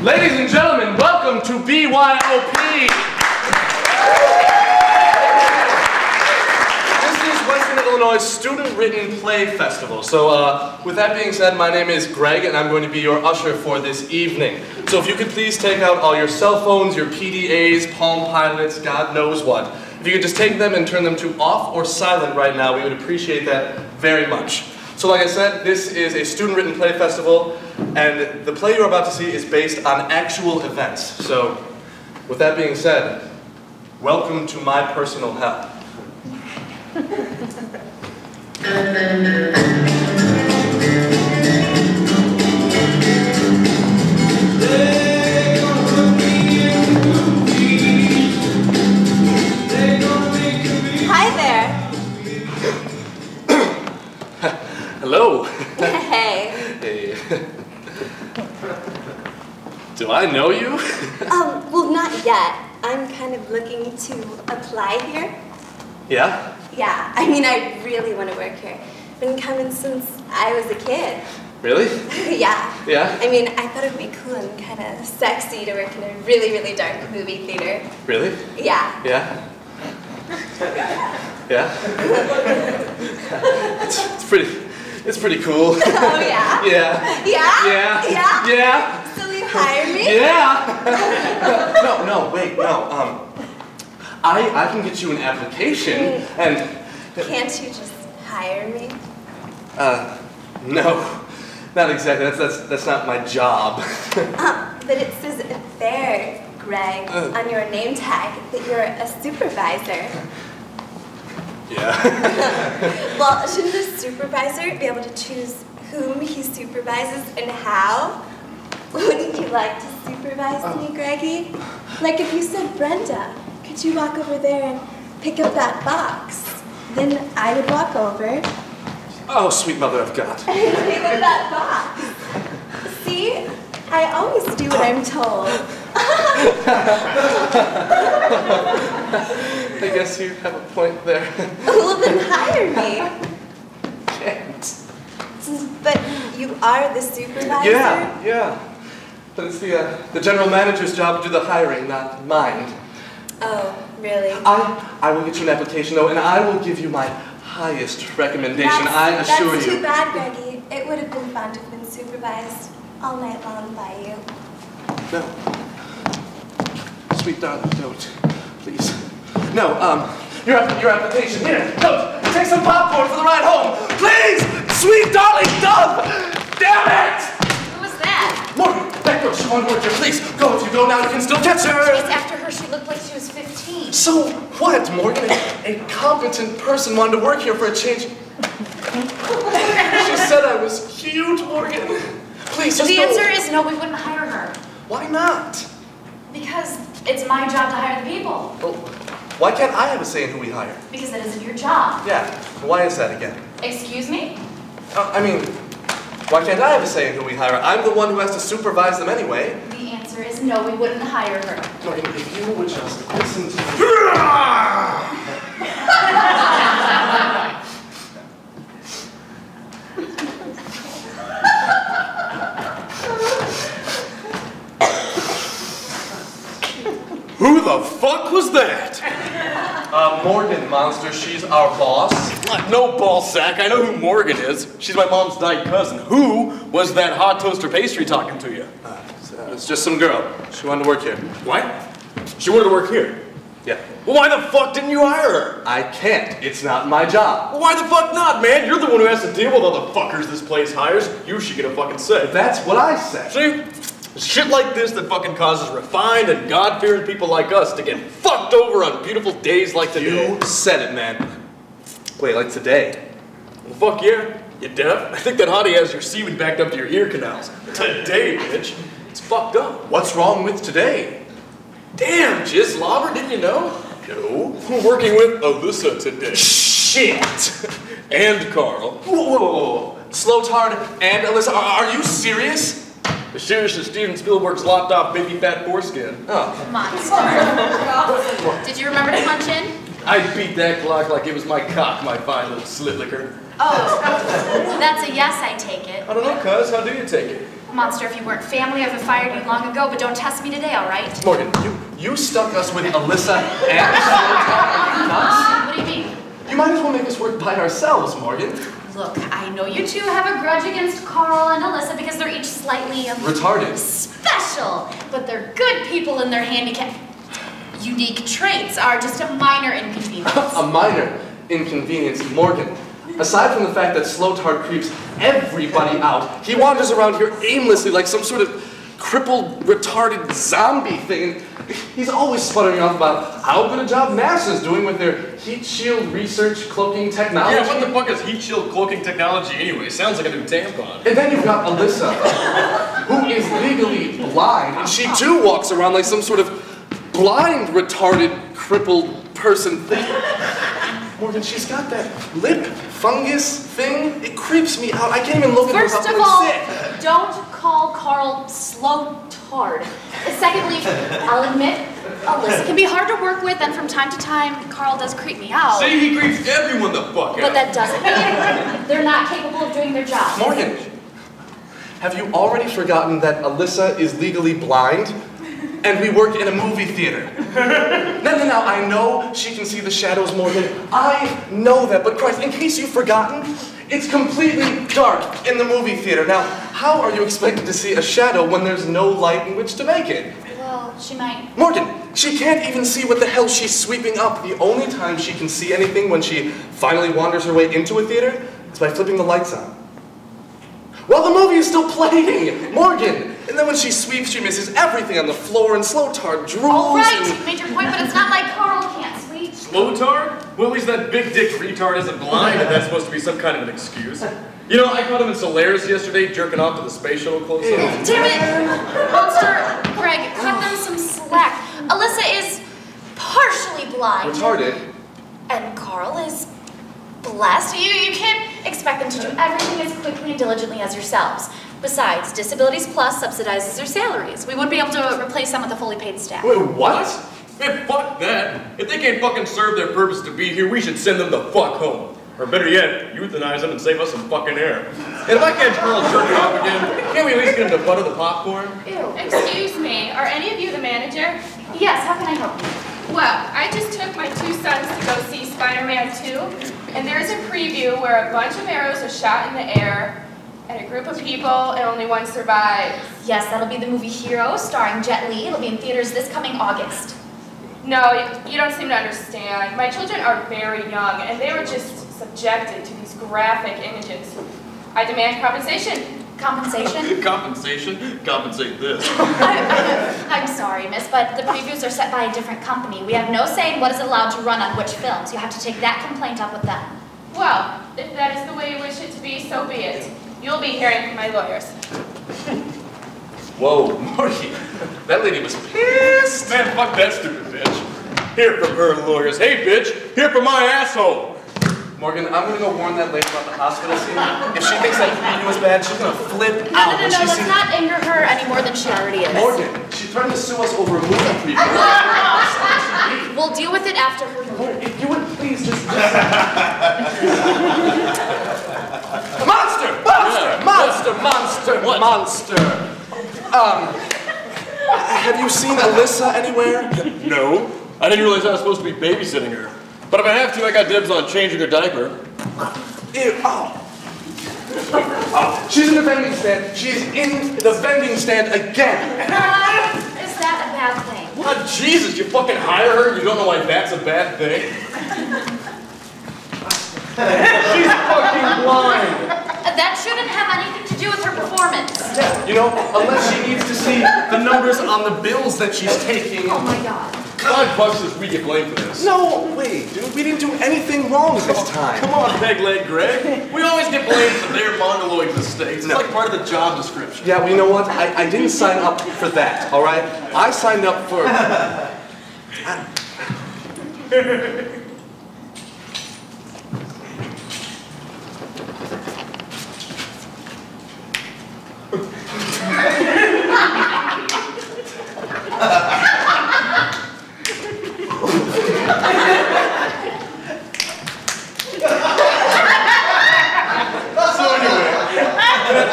Ladies and gentlemen, welcome to BYOP. This is Western Illinois Student Written Play Festival. So with that being said, my name is Greg and I'm going to be your usher for this evening. So if you could please take out all your cell phones, your PDAs, Palm Pilots, God knows what. If you could just take them and turn them to off or silent right now, we would appreciate that very much. So like I said, this is a student written play festival, and the play you're about to see is based on actual events. So, with that being said, welcome to my personal hell. Hi there. Hello. Hey. Hey. Do I know you? Well, not yet. I'm kind of looking to apply here. Yeah? Yeah, I mean, I really want to work here. Been coming since I was a kid. Really? Yeah. Yeah? I mean, I thought it would be cool and kind of sexy to work in a really, really dark movie theater. Really? Yeah. Yeah? Yeah? It's pretty cool. Oh, yeah? Yeah. Yeah? Yeah. Yeah? Yeah. So will you hire me? Yeah. No, wait, no. I can get you an application and... Can't you just hire me? No. Not exactly. That's not my job. But it says there, Greg, on your name tag, that you're a supervisor. Yeah. Well, shouldn't the supervisor be able to choose whom he supervises and how? Wouldn't you like to supervise me, Greggy? Like if you said, Brenda, could you walk over there and pick up that box? Then I would walk over. Oh, sweet mother of God. And pick up that box. See? I always do what I'm told. I guess you have a point there. Well, then hire me. Can't. But you are the supervisor? Yeah. But it's the general manager's job to do the hiring, not mine. Oh, really? I will get you an application, though, and I will give you my highest recommendation, I assure That's you. too bad, Greggy. It would have been fun to have been supervised all night long by you. No. Sweet darling, don't. Please. No, your application. Here, don't. Take some popcorn for the ride home. Please! Sweet darling dove! Damn it! Who was that? Morgan, that girl, she wanted to work here. Please, go. If you go now, you can still catch her. Chase after her. She looked like she was 15. So what, Morgan? A competent person wanted to work here for a change. She said I was cute, Morgan. Please, just The go. answer is no, we wouldn't hire her. Why not? Because it's my job to hire the people. Well, why can't I have a say in who we hire? Because that isn't your job. Yeah, why is that again? Excuse me? I mean, why can't I have a say in who we hire? I'm the one who has to supervise them anyway. The answer is no, we wouldn't hire her. Morgan, if you would just listen to me. Who the fuck was that? Morgan, monster, she's our boss. No ball sack, I know who Morgan is. She's my mom's dying cousin. Who was that hot toaster pastry talking to you? It's just some girl. She wanted to work here. What? She wanted to work here. Yeah. Well, why the fuck didn't you hire her? I can't. It's not my job. Well, why the fuck not, man? You're the one who has to deal with all the fuckers this place hires. You should get a fucking say. That's what I said. See? It's shit like this that fucking causes refined and God-fearing people like us to get fucked over on beautiful days like today. You said it, man. Wait, like today? Well, fuck yeah. You deaf? I think that hottie has your semen backed up to your ear canals. Today, bitch. It's fucked up. What's wrong with today? Damn, Jizz Lobber, didn't you know? No. We're working with Alyssa today. Shit! And Carl. Whoa. Slowtard and Alyssa, are you serious? As serious as Steven Spielberg's lopped off baby fat foreskin. Oh. Monster. Did you remember to punch in? I beat that clock like it was my cock, my fine little slit licker. Oh, that's a yes, I take it. I don't know, cuz. How do you take it? Monster, if you weren't family, I'd have fired you long ago, but don't test me today, all right? Morgan, you stuck us with Alyssa and Slowtime. Are you nuts? What do you mean? You might as well make us work by ourselves, Morgan. Look, I know you two have a grudge against Carl and Alyssa because they're each slightly retarded. Special, but they're good people in their handicap. Unique traits are just a minor inconvenience. A minor inconvenience, Morgan. Aside from the fact that Slowtard creeps everybody out, he wanders around here aimlessly like some sort of crippled, retarded zombie thing. He's always sputtering off about how good a job NASA's doing with their heat shield research cloaking technology. Yeah, what the fuck is heat shield cloaking technology anyway? Sounds like a new tampon. And then you've got Alyssa, who is legally blind, and she too walks around like some sort of blind, retarded, crippled person thing. Morgan, she's got that lip fungus thing. It creeps me out. I can't even look at her First without of all, feeling sick. don't call Carl slow-tard. Secondly, I'll admit, Alyssa can be hard to work with, and from time to time, Carl does creep me out. See, he creeps everyone the fuck out. But that doesn't mean they're not capable of doing their job. Morgan, have you already forgotten that Alyssa is legally blind? And we work in a movie theater. No, I know she can see the shadows, Morgan. I know that, but Christ, in case you've forgotten, it's completely dark in the movie theater. Now, how are you expected to see a shadow when there's no light in which to make it? Well, she might. Morgan, she can't even see what the hell she's sweeping up. The only time she can see anything when she finally wanders her way into a theater is by flipping the lights on. While the movie is still playing, Morgan. And then when she sweeps, she misses everything on the floor, and Slowtard drools. All right, you made your point, but it's not like Carl can't sweep. Slowtard? Well, at least that big dick retard isn't blind, and that's supposed to be some kind of an excuse. You know, I caught him in Solaris yesterday, jerking off to the space shuttle close-up. Damn it! Monster, Greg, cut them some slack. Alyssa is partially blind. Retarded. And Carl is blessed. You can't expect them to do everything as quickly and diligently as yourselves. Besides, Disabilities Plus subsidizes their salaries. We wouldn't be able to replace them with a fully paid staff. Wait, what? Man, fuck that. If they can't fucking serve their purpose to be here, we should send them the fuck home. Or better yet, euthanize them and save us some fucking air. And if I catch Carl jerking off again, can't we at least get him to butter the popcorn? Ew. Excuse me, are any of you the manager? Yes, how can I help you? Well, I just took my 2 sons to go see Spider-Man 2, and there's a preview where a bunch of arrows are shot in the air, and a group of people, and only one survives. Yes, that'll be the movie Hero, starring Jet Li. It'll be in theaters this coming August. No, you don't seem to understand. My children are very young, and they were just subjected to these graphic images. I demand compensation. Compensation? Compensation? Compensate this. I'm sorry, miss, but the previews are set by a different company. We have no say in what is allowed to run on which films. You have to take that complaint up with them. Well, if that is the way you wish it to be, so be it. You'll be hearing from my lawyers. Whoa, Morty, that lady was pissed. Man, fuck that stupid bitch. Hear from her lawyers. Hey, bitch, hear from my asshole. Morgan, I'm gonna go warn that lady about the hospital scene. If she thinks that preview was bad, she's gonna flip out when she Let's sees... not anger her any more than she already is. Morgan, she threatened to sue us over a movie preview. We'll deal with it after her movie. If you would please just... Monster! Monster! Have you seen Alyssa anywhere? No. I didn't realize I was supposed to be babysitting her. But if I have to, I got dibs on changing her diaper. Ew, she's in the vending stand. She's in the vending stand again. Is that a bad thing? What? Jesus, you fucking hire her and you don't know why that's a bad thing? She's fucking blind. That shouldn't have anything to do with her performance. You know, unless she needs to see the numbers on the bills that she's taking. Oh my God. $5 this week get blamed for this. No, wait, dude, we didn't do anything wrong this time. Come on, peg-leg Greg. We always get blamed for their monologue mistakes. It's like part of the job description. Yeah, well, you know what? I didn't sign up for that, all right? I signed up for...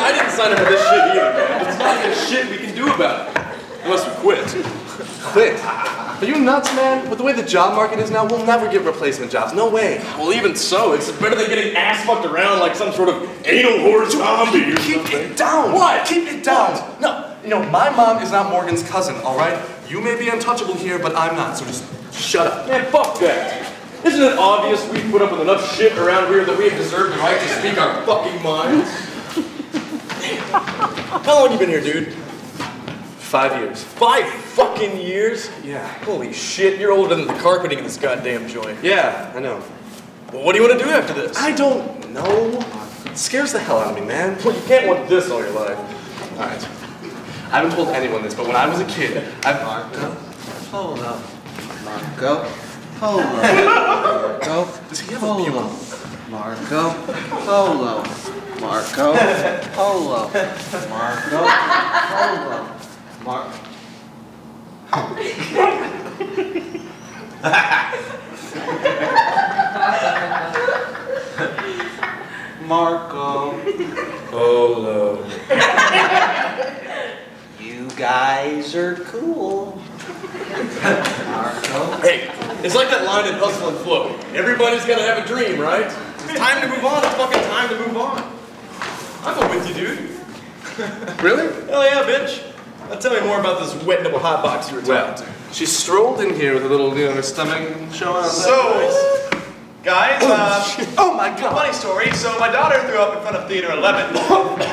I didn't sign up for this shit either, man. nuts, man? With the way the job market is now, we'll never get replacement jobs. No way. Well, even so, it's better than getting ass fucked around like some sort of anal whore zombie or Keep something. it down. What? Keep it down. No, you know, my mom is not Morgan's cousin, all right? You may be untouchable here, but I'm not, so just shut up. Man, fuck that. Isn't it obvious we put up with enough shit around here that we have deserved the right to speak our fucking minds? How long you been here, dude? 5 years. 5 fucking years? Yeah. Holy shit, you're older than the carpeting in this goddamn joint. Yeah, I know. Well, what do you want to do after this? I don't know. It scares the hell out of me, man. Well, you can't want this all your life. All right. I haven't told anyone this, but when I was a kid, Marco, hold up. Marco, hold up. Marco, does he have a BYOP? Marco, hold up. Marco, hold up. Marco, hold up. Marco. Polo. You guys are cool. Marco. Hey, it's like that line in Hustle and Flow. Everybody's gotta have a dream, right? It's time to move on. It's fucking time to move on. I'm with you, dude. Really? Hell yeah, bitch. Now tell me more about this wet nipple hot box you were Well, talking to. she strolled in here with a little, her stomach showing out. So, guys, Oh my God. funny story. So my daughter threw up in front of Theater 11,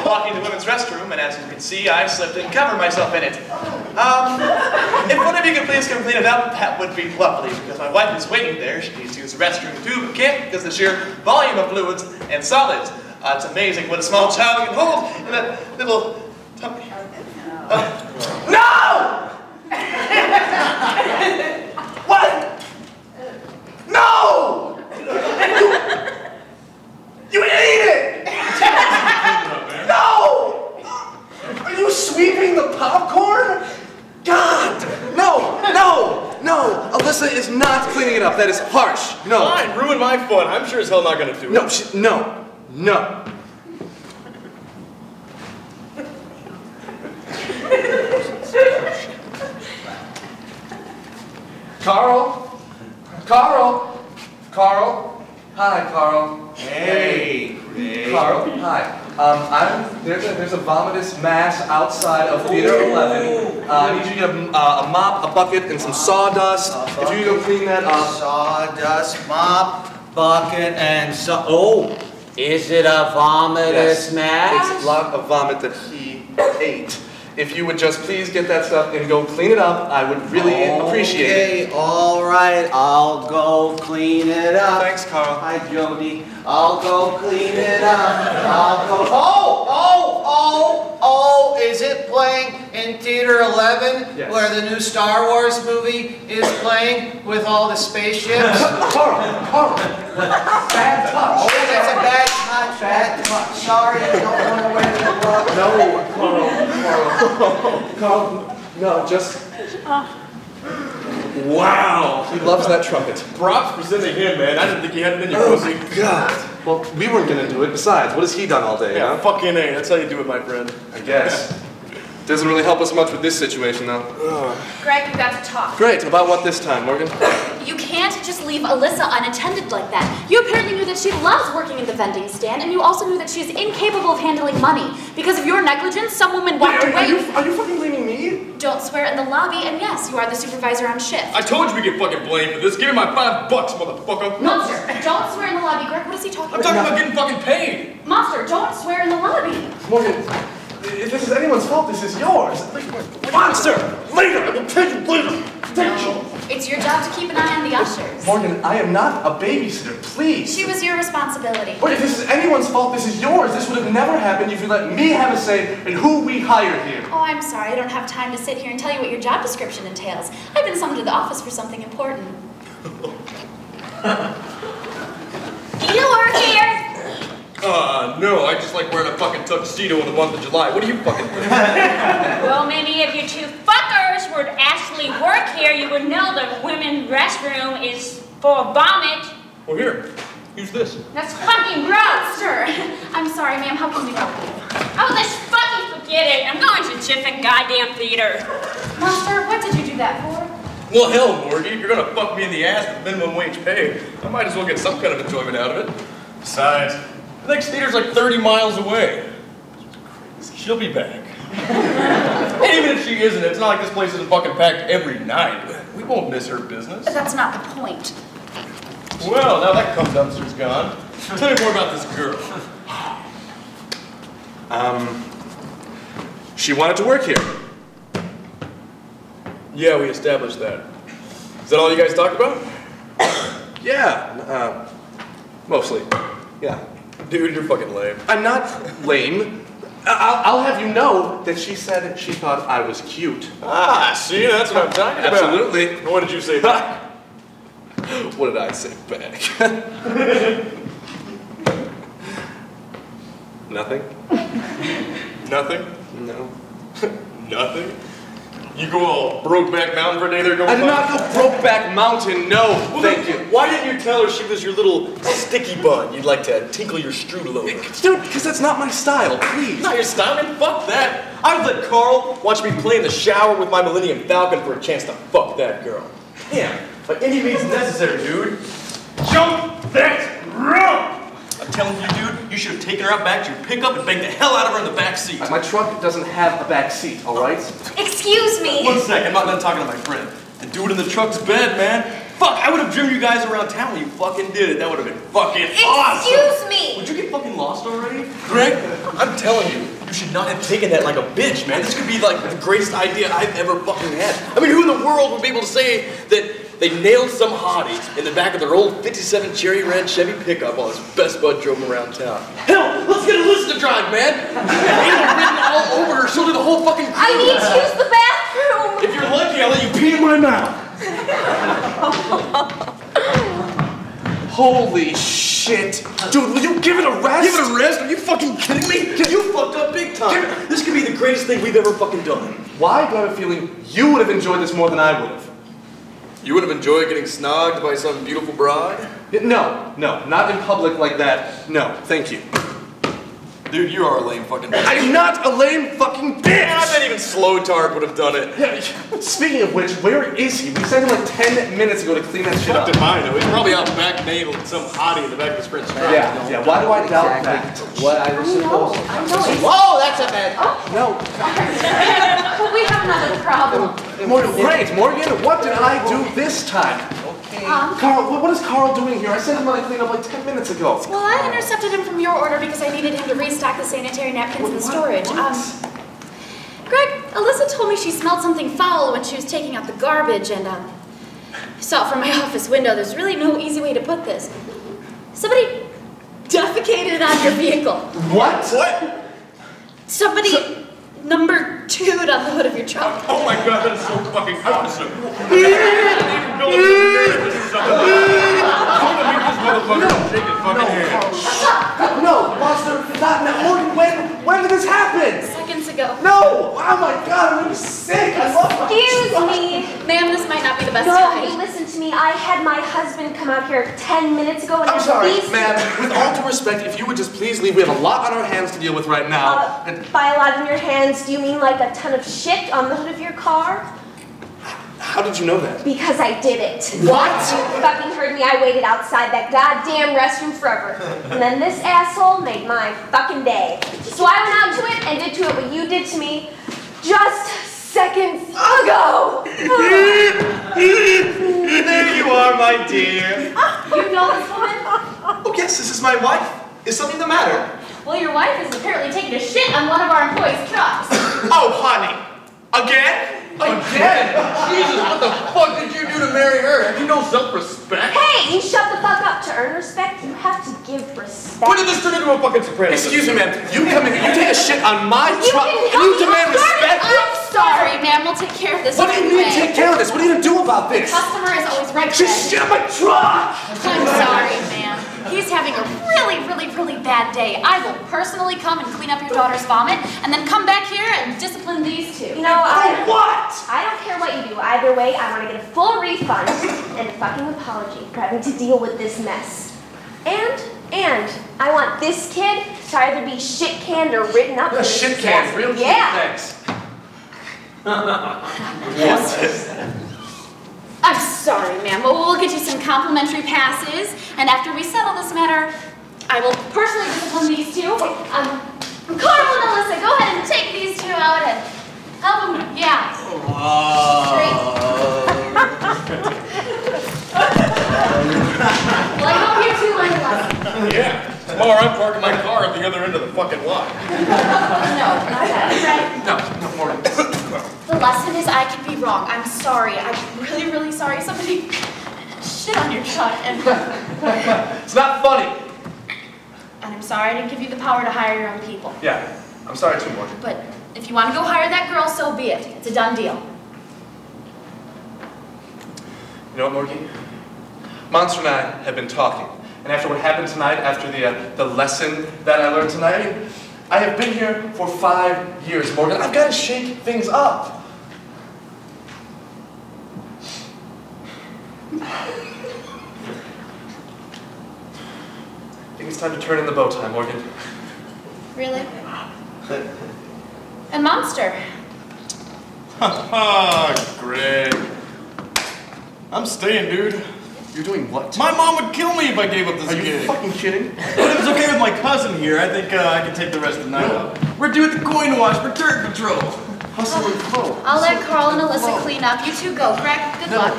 walking to the women's restroom, and as you can see, I slipped and covered myself in it. If one of you could please come clean it up, that would be lovely, because my wife is waiting there. She needs to use the restroom too, but can't because of the sheer volume of fluids and solids. It's amazing what a small child can hold in that little tummy. No! What? No! You ate it! No! Are you sweeping the popcorn? God! No! No! No! Alyssa is not cleaning it up. That is harsh. No. Fine, ruin my fun. I'm sure as hell not gonna do it. No, no. No. Carl? Carl? Carl? Hi, Carl. Hey, Carl, hi. There's a vomitous mass outside of Theater 11. I need you to get a mop, a bucket, and some sawdust. If you can go clean that up. Sawdust, mop, bucket, and oh, is it a vomitous mass? It's a lot of vomit that he ate. If you would just please get that stuff and go clean it up, I would really appreciate it. Okay, all right, I'll go clean it up. Thanks, Carl. Hi, Jody. I'll go clean it up. I'll go. Oh! Is it playing in Theater 11, Yes. where the new Star Wars movie is playing with all the spaceships? Carl! Bad touch. Oh, that's a bad touch. Bad touch. Sorry, I don't want to wear the glove. No, Carl, no, just... Wow. He loves that trumpet. Props for sending him, man. I didn't think you had it in your pussy. God. Well, we weren't gonna do it. Besides, what has he done all day, Yeah, huh? fucking A. That's how you do it, my friend. I guess. Doesn't really help us much with this situation, though. Greg, we've got to talk. Great. About what this time, Morgan? You can't just leave Alyssa unattended like that. You apparently knew that she loves working in the vending stand, and you also knew that she is incapable of handling money. Because of your negligence, some woman walked away. Are you fucking blaming me? Don't swear in the lobby, and yes, you are the supervisor on shift. I told you we get fucking blamed for this. Give me my $5, motherfucker. Monster, don't swear in the lobby. Greg, what is he talking I'm about? talking about getting fucking paid. Monster, don't swear in the lobby. Morgan, if this is anyone's fault, this is yours. Monster! Later! I will take you later! No, it's your job to keep an eye on the ushers. Morgan, I am not a babysitter, please. She was your responsibility. But if this is anyone's fault, this is yours. This would have never happened if you let me have a say in who we hire here. Oh, I'm sorry. I don't have time to sit here and tell you what your job description entails. I've been summoned to the office for something important. Do you work here? No, I just like wearing a fucking tuxedo in the month of July. What do you fucking think? Well, maybe if you two fuckers were to actually work here, you would know the women's restroom is for vomit. Well, here, use this. That's fucking gross. Sir, I'm sorry, ma'am. How can we help you? Oh, let's fucking forget it. I'm going to Chiffin goddamn theater. Monster, what did you do that for? Well, hell, Morgie, if you're gonna fuck me in the ass with minimum wage pay, I might as well get some kind of enjoyment out of it. Besides, the next theater's like 30 miles away. She'll be back. And even if she isn't, it's not like this place isn't fucking packed every night. We won't miss her business. That's not the point. Well, now that cum dumpster's gone, tell me more about this girl. She wanted to work here. Yeah, we established that. Is that all you guys talked about? Yeah, mostly. Yeah. Dude, you're fucking lame. I'm not lame. I'll have you know that she said she thought I was cute. Ah, see, that's what I'm talking about. Absolutely. What did you say back? What did I say back? Nothing? Nothing? No. Nothing? You go all Brokeback Mountain for a day there going I did not go Brokeback Mountain, no, well, thank you. Why didn't you tell her she was your little sticky bun you'd like to tinkle your strudel over? Dude, because that's not my style, please. Not your style, man, fuck that. I would let Carl watch me play in the shower with my Millennium Falcon for a chance to fuck that girl. Damn, by any means necessary, dude. Jump that rope! I'm telling you, dude, you should have taken her out back to your pickup and banged the hell out of her in the back seat. My truck doesn't have a back seat, all right? Excuse me. 1 second, I'm not done talking to my friend. The dude in the truck's bed, man. Fuck, I would have driven you guys around town when you fucking did it. That would have been fucking awesome. Excuse me. Would you get fucking lost already? Greg, I'm telling you, you should not have taken that like a bitch, man. This could be like the greatest idea I've ever fucking had. I mean, who in the world would be able to say that they nailed some hottie in the back of their old 57 cherry red Chevy pickup while his best bud drove him around town? Hell, let's get Alyssa to drive, man! Anal written all over her, she'll do the whole fucking I need to use the bathroom. If you're lucky, I'll let you pee in my mouth. Holy shit. Dude, will you give it a rest? Give it a rest? Are you fucking kidding me? You fucked up big time. This could be the greatest thing we've ever fucking done. Why do I have a feeling you would have enjoyed this more than I would have? You would have enjoyed getting snogged by some beautiful bride? No, not in public like that. No, thank you. Dude, you are a lame fucking bitch. I'm not a lame fucking bitch! Man, I bet even Slow Tarp would have done it. Yeah, speaking of which, where is he? We sent him like 10 minutes ago to clean that shit up. Fuck I know. He's probably out back nailing some hottie in the back of his friend's truck. Yeah, why do I doubt that? What I was supposed to. I know. Whoa, that's a bad. No. But we have another problem. Great, Morgan, what did I do this time? Carl, what is Carl doing here? I sent him to clean up like 10 minutes ago. Well, I intercepted him from your order because I needed him to restock the sanitary napkins in the storage. Greg, Alyssa told me she smelled something foul when she was taking out the garbage, and I saw it from my office window. There's really no easy way to put this. Somebody defecated on your vehicle. What? Somebody number 2'd on the hood of your truck. Oh my god, that is so fucking awesome. No, Buster, not now. Morgan, when did this happen? Seconds ago. No! Oh my god, I'm really sick. I love my Excuse me. Ma'am, this might not be the best No, time. listen to me. I had my husband come out here 10 minutes ago and I'm at sorry, least... ma'am. With all due respect, if you would just please leave. We have a lot on our hands to deal with right now. By a lot in your hands, do you mean like a ton of shit on the hood of your car? How did you know that? Because I did it. What? You fucking heard me. I waited outside that goddamn restroom forever. And then this asshole made my fucking day. So I went out to it and did to it what you did to me just seconds ago. There you are, my dear. You know this woman? Oh, yes, this is my wife. Is something the matter? Well, your wife is apparently taking a shit on one of our employees' trucks. Oh, honey. Again? Again? Jesus, what the fuck did you do to marry her? Have you no self-respect? Hey, you shut the fuck up. To earn respect, you have to give respect. When did this turn into a fucking Sopranos? Excuse me, ma'am. You come in here, you take a shit on my truck, and you demand respect? I'm sorry, ma'am. We'll take care of this. What do you mean right take care of this? What are you gonna do about this? Customer is always right. She shit on my truck! I'm sorry, ma'am. He's having a really, really, really bad day. I will personally come and clean up your daughter's vomit, and then come back here and discipline these two. You know, I don't care what you do. Either way, I want to get a full refund and a fucking apology for having to deal with this mess. And I want this kid to either be shit canned or written up. Shit canned, real shit, yeah. thanks. Yes. sorry, ma'am, but we'll get you some complimentary passes, and after we settle this matter, I will personally discipline these two. Carl and Alyssa, go ahead and take these two out and help them, yeah. Well, I hope you two learn a lesson. Yeah. Tomorrow I'm parking my car at the other end of the fucking lot. No, not that, right? No more. The lesson is I could be wrong. I'm sorry. I'm really, really sorry. Somebody shit on your truck and... It's not funny. And I'm sorry I didn't give you the power to hire your own people. Yeah, I'm sorry too, Morgan. But if you want to go hire that girl, so be it. It's a done deal. You know what, Morgan? Monster and I have been talking. And after what happened tonight, after the lesson that I learned tonight, I have been here for 5 years, Morgan. I've got to shake things up. I think it's time to turn in the bow tie, Morgan. Really? And Monster? Haha, Greg. I'm staying, dude. You're doing what? My mom would kill me if I gave up this Are you gig. fucking kidding? But if it's okay with my cousin here, I think I can take the rest of the night off. We're doing the coin wash for Turd Patrol. Hustle and flow. I'll let Carl and Alyssa clean up. You two go, Greg. Good luck.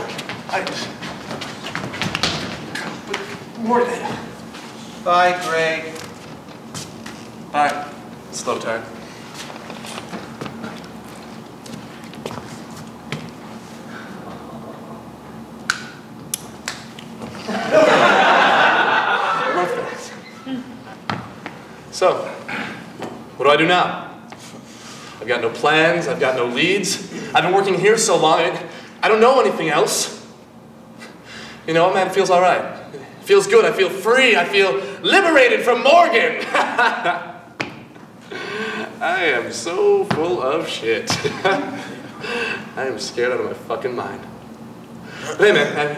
Morgan. Bye, Greg. Bye. Slow time. So, what do I do now? I've got no plans, I've got no leads. I've been working here so long, I don't know anything else. You know, man, it feels all right. It feels good, I feel free, I feel liberated from Morgan. I am so full of shit. I am scared out of my fucking mind. But hey, man,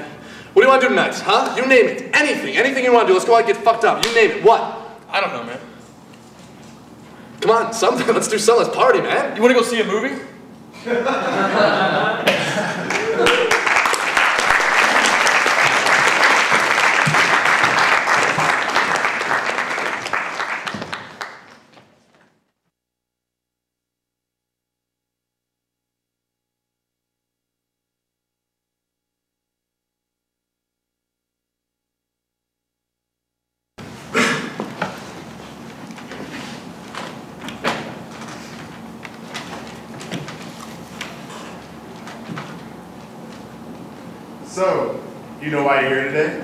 what do you want to do tonight, huh? You name it. Anything you want to do. Let's go out and get fucked up. You name it. What? I don't know, man. Come on, something. Let's do something. Let's party, man. You want to go see a movie? So, you know why you're here today?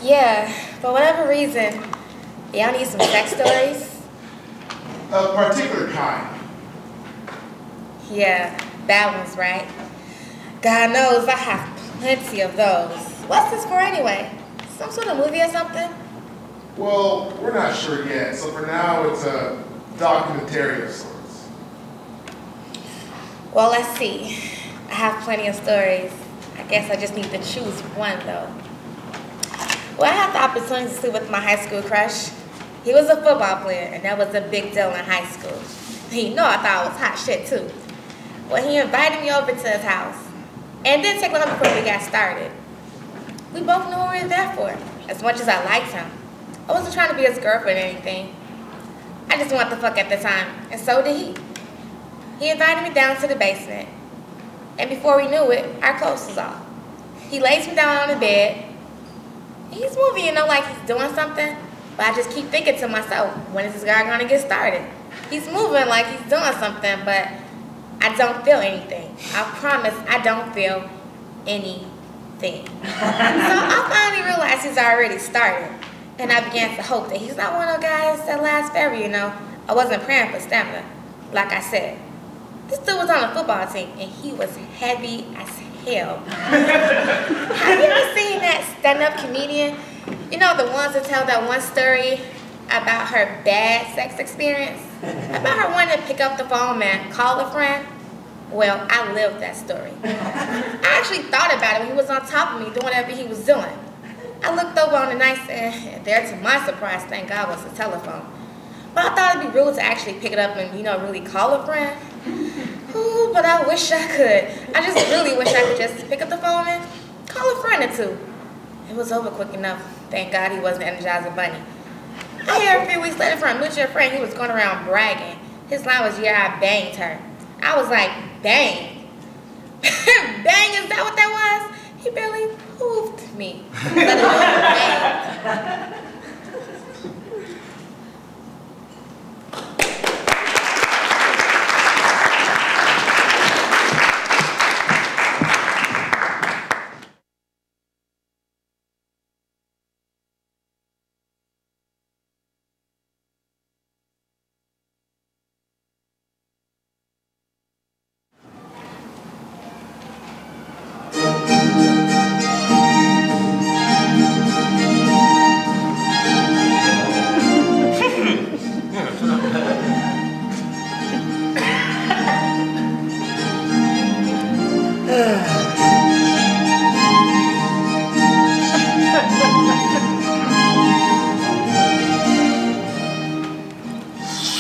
Yeah, for whatever reason, y'all need some sex stories? A particular kind. Yeah, bad ones, right? God knows I have plenty of those. What's this for anyway? Some sort of movie or something? Well, we're not sure yet, so for now it's a documentary of sorts. Well, let's see. I have plenty of stories. I guess I just need to choose one, though. Well, I had the opportunity to sleep with my high school crush. He was a football player, and that was a big deal in high school. You know I thought I was hot shit, too. Well, he invited me over to his house, and didn't take long before we got started. We both knew what we were there for, as much as I liked him. I wasn't trying to be his girlfriend or anything. I just wanted to fuck at the time, and so did he. He invited me down to the basement. And before we knew it, our clothes was off. He lays me down on the bed. He's moving, you know, like he's doing something. But I just keep thinking to myself, when is this guy gonna get started? He's moving like he's doing something, but I don't feel anything. I promise I don't feel anything. So I finally realized he's already started. And I began to hope that he's not one of those guys that last forever, you know. I wasn't praying for stamina, like I said. This dude was on a football team, and he was heavy as hell. Have you ever seen that stand-up comedian? You know, the ones that tell that one story about her bad sex experience? About her wanting to pick up the phone and call a friend? Well, I lived that story. I actually thought about it when he was on top of me doing whatever he was doing. I looked over on the nightstand, and there, to my surprise, thank God, was the telephone. But I thought it'd be rude to actually pick it up and, you know, really call a friend. Ooh, but I wish I could. I just really wish I could just pick up the phone and call a friend or two. It was over quick enough. Thank God he wasn't Energizer Bunny. I heard a few weeks later from a mutual friend who was going around bragging. His line was, yeah, I banged her. I was like, bang. Bang, is that what that was? He barely poofed me. Let alone bang.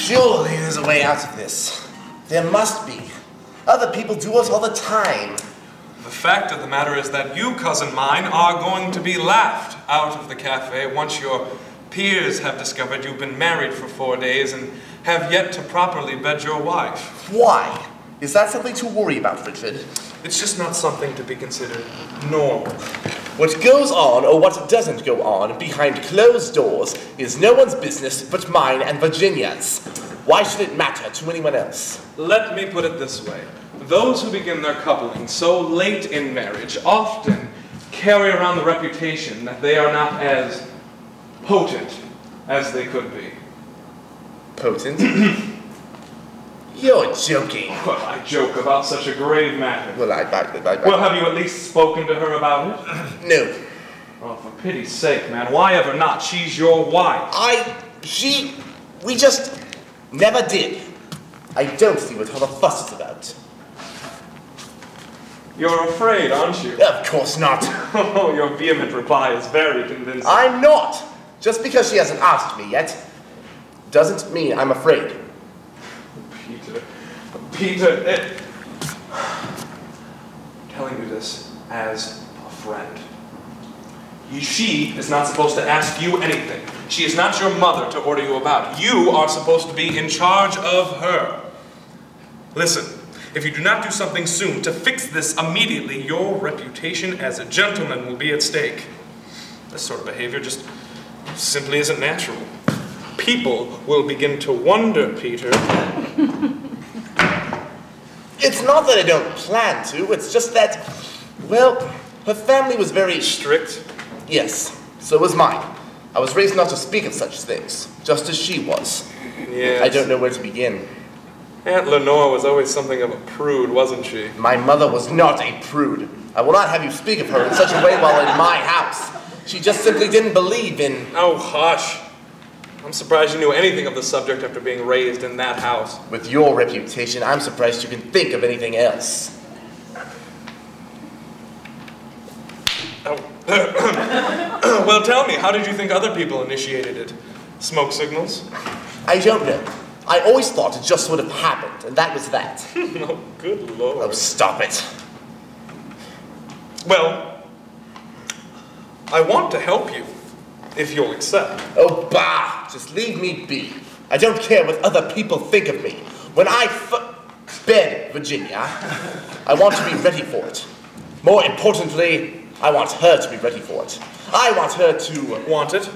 Surely there's a way out of this. There must be. Other people do it all the time. The fact of the matter is that you, cousin mine, are going to be laughed out of the cafe once your peers have discovered you've been married for 4 days and have yet to properly bed your wife. Why? Is that something to worry about, Richard? It's just not something to be considered normal. What goes on, or what doesn't go on, behind closed doors is no one's business but mine and Virginia's. Why should it matter to anyone else? Let me put it this way. Those who begin their coupling so late in marriage often carry around the reputation that they are not as potent as they could be. Potent? You're joking. Well, I joke about such a grave matter. Well, Well, have you at least spoken to her about it? No. Oh, for pity's sake, man. Why ever not? She's your wife. We just never did. I don't see what all the fuss is about. You're afraid, aren't you? Of course not. Oh, your vehement reply is very convincing. I'm not. Just because she hasn't asked me yet, doesn't mean I'm afraid. Peter, I'm telling you this as a friend. She is not supposed to ask you anything. She is not your mother to order you about. You are supposed to be in charge of her. Listen, if you do not do something soon to fix this immediately, your reputation as a gentleman will be at stake. This sort of behavior just simply isn't natural. People will begin to wonder, Peter. It's not that I don't plan to, it's just that, well, her family was very strict. Yes, so was mine. I was raised not to speak of such things, just as she was. Yes. I don't know where to begin. Aunt Lenore was always something of a prude, wasn't she? My mother was not a prude. I will not have you speak of her in such a way while in my house. She just simply didn't believe in... Oh, hush. I'm surprised you knew anything of the subject after being raised in that house. With your reputation, I'm surprised you can think of anything else. Oh. Well, tell me, how did you think other people initiated it? Smoke signals? I don't know. I always thought it just would have happened, and that was that. Oh, good Lord. Oh, stop it. Well, I want to help you, if you'll accept. Oh, bah! Just leave me be. I don't care what other people think of me. When I bed Virginia, I want to be ready for it. More importantly, I want her to be ready for it. I want her to... Want it?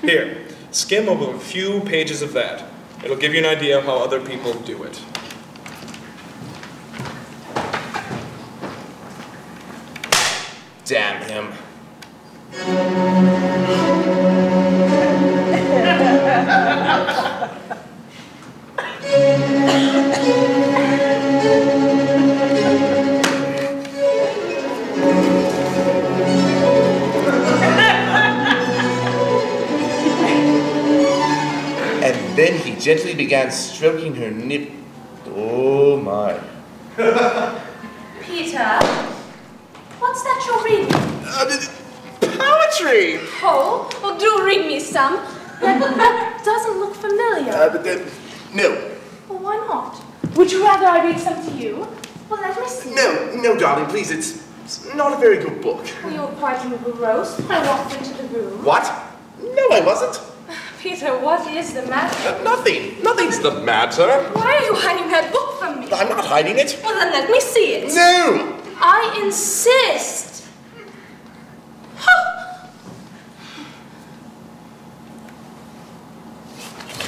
Here, skim over a few pages of that. It'll give you an idea of how other people do it. Damn him. And then he gently began stroking her nip. Oh my. Peter, what's that you're reading? Poetry! Oh, well, do read me some. That doesn't look familiar. No. Well, why not? Would you rather I read some to you? Well, let me see. No, darling, please. It's not a very good book. You were quite morose when I walked into the room. What? No, I wasn't. Peter, what is the matter? Nothing. Nothing's the matter. Why are you hiding that book from me? I'm not hiding it. Well, then let me see it. No! I insist.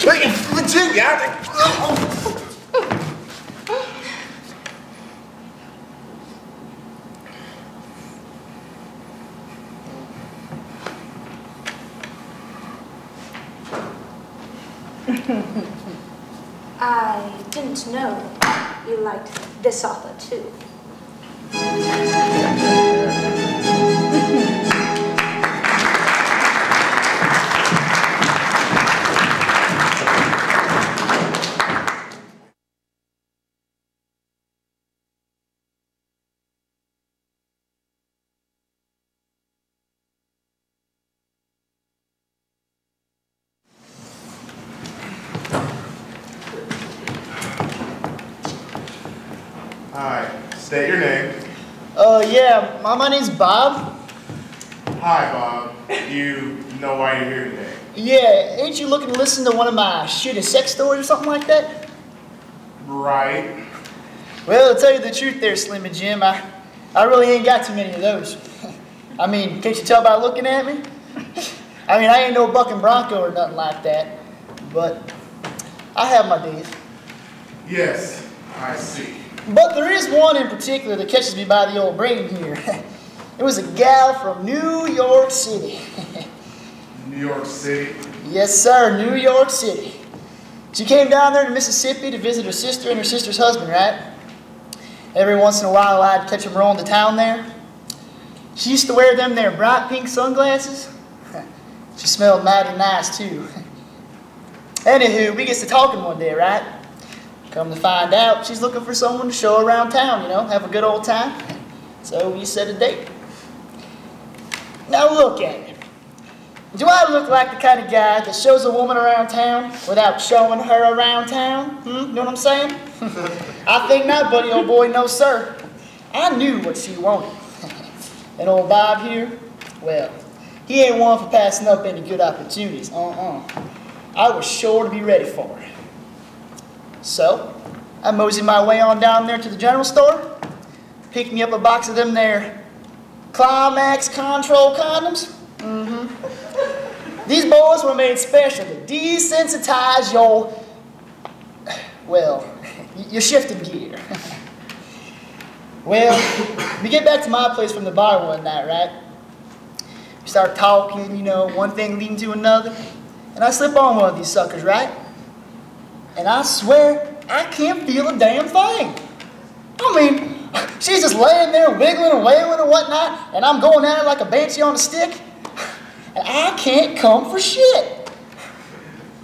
Hey, Virginia! I didn't know you liked this author too. Hi, state your name. Yeah, my name's Bob. Hi, Bob. You know why you're here today? Yeah, ain't you looking to listen to one of my shitty sex stories or something like that? Right. Well, to tell you the truth there, Slim and Jim, I really ain't got too many of those. I mean, can't you tell by looking at me? I mean, I ain't no bucking bronco or nothing like that, but I have my days. Yes, I see. But there is one in particular that catches me by the old brain here. It was a gal from New York City. New York City? Yes, sir, New York City. She came down there to Mississippi to visit her sister and her sister's husband, right? Every once in a while, I'd catch them rolling to town there. She used to wear them there bright pink sunglasses. She smelled mighty nice, too. Anywho, we gets to talking one day, right? Come to find out, she's looking for someone to show around town, you know, have a good old time. So we set a date. Now look at me. Do I look like the kind of guy that shows a woman around town without showing her around town? You know what I'm saying? I think not, buddy, old boy, no sir. I knew what she wanted. And old Bob here, well, he ain't one for passing up any good opportunities. I was sure to be ready for her. So, I moseyed my way on down there to the general store, picked me up a box of them there Climax Control condoms. These boys were made special to desensitize your, well, your shifting gear. Well, we get back to my place from the bar one night, right? We start talking, you know, one thing leading to another, and I slip on one of these suckers, right? And I swear, I can't feel a damn thing. I mean, she's just laying there wiggling and wailing and whatnot, and I'm going at her like a banshee on a stick, and I can't come for shit.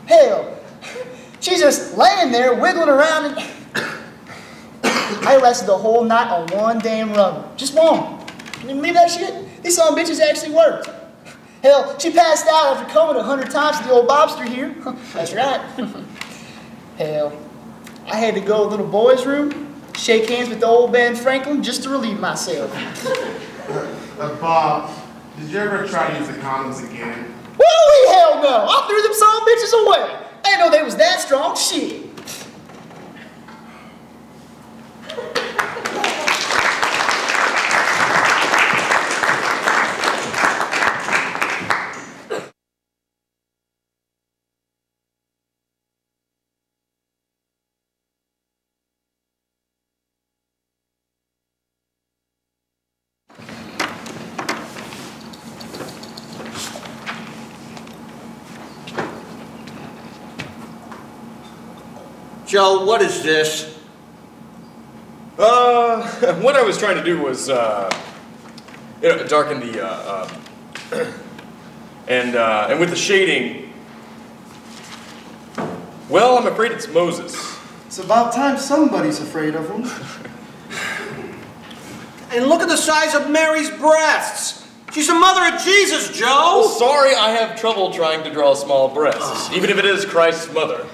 Hell, she's just laying there wiggling around, and I lasted the whole night on one damn rubber. Just one. Can you believe that shit? These son of bitches actually worked. Hell, she passed out after coming 100 times to the old Bobster here. That's right. Hell, I had to go to the little boy's room, shake hands with the old Ben Franklin just to relieve myself. Bob, did you ever try to use the condoms again? Well, hell no! I threw them son of bitches away. I didn't know they was that strong. Shit. Joe, what is this? What I was trying to do was, darken the, and with the shading, well, I'm afraid it's Moses. It's about time somebody's afraid of him. And look at the size of Mary's breasts. She's the mother of Jesus, Joe. Well, sorry, I have trouble trying to draw small breasts, even if it is Christ's mother.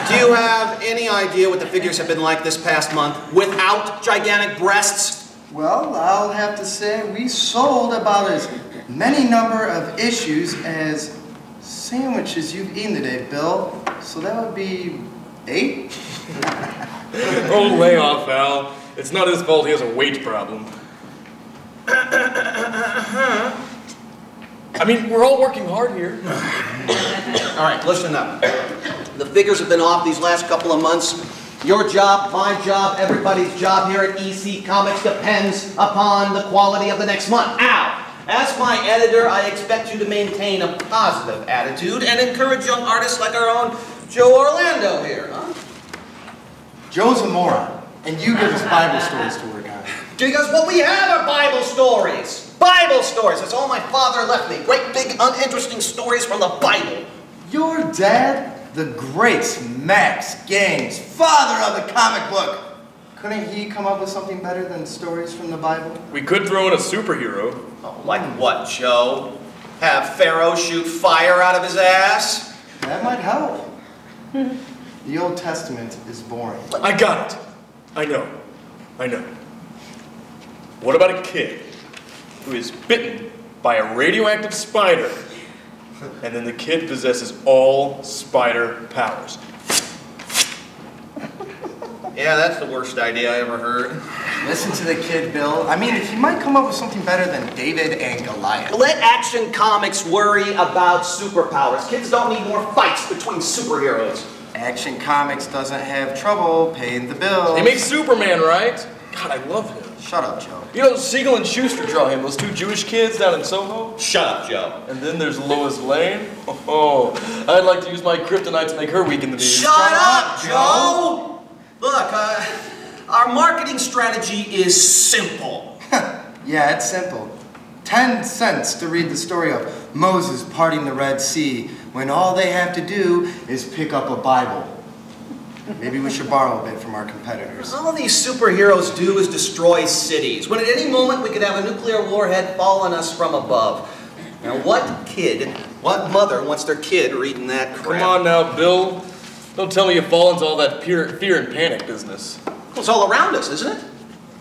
Do you have any idea what the figures have been like this past month without gigantic breasts? Well, I'll have to say we sold about as many number of issues as sandwiches you've eaten today, Bill. So that would be 8? Oh, lay off, Al. It's not his fault he has a weight problem. I mean, we're all working hard here. All right, listen up. The figures have been off these last couple of months. Your job, my job, everybody's job here at EC Comics depends upon the quality of the next month. Al, as my editor, I expect you to maintain a positive attitude and encourage young artists like our own Joe Orlando here, huh? Joe's a moron, and you give us Bible stories to work on. Because what we have are Bible stories. Bible stories. That's all my father left me. Great, big, uninteresting stories from the Bible. Your dad, the great Max Gaines, father of the comic book. Couldn't he come up with something better than stories from the Bible? We could throw in a superhero. Oh, like what, Joe? Have Pharaoh shoot fire out of his ass? That might help. The Old Testament is boring. I got it. I know. What about a kid who is bitten by a radioactive spider, and then the kid possesses all spider powers? Yeah, that's the worst idea I ever heard. Listen to the kid, Bill. I mean, he might come up with something better than David and Goliath. Let Action Comics worry about superpowers. Kids don't need more fights between superheroes. Action Comics doesn't have trouble paying the bills. They make Superman, right? God, I love him. Shut up, Joe. You know, Siegel and Schuster draw him, those 2 Jewish kids down in Soho? Shut up, Joe. And then there's Lois Lane. Oh, I'd like to use my kryptonite to make her week in the knees. Shut up, Joe! Look, our marketing strategy is simple. Yeah, it's simple. 10 cents to read the story of Moses parting the Red Sea when all they have to do is pick up a Bible. Maybe we should borrow a bit from our competitors. All these superheroes do is destroy cities, when at any moment we could have a nuclear warhead fall on us from above. Now what mother wants their kid reading that crap? Come on now, Bill. Don't tell me you fall into all that fear and panic business. Well, it's all around us, isn't it?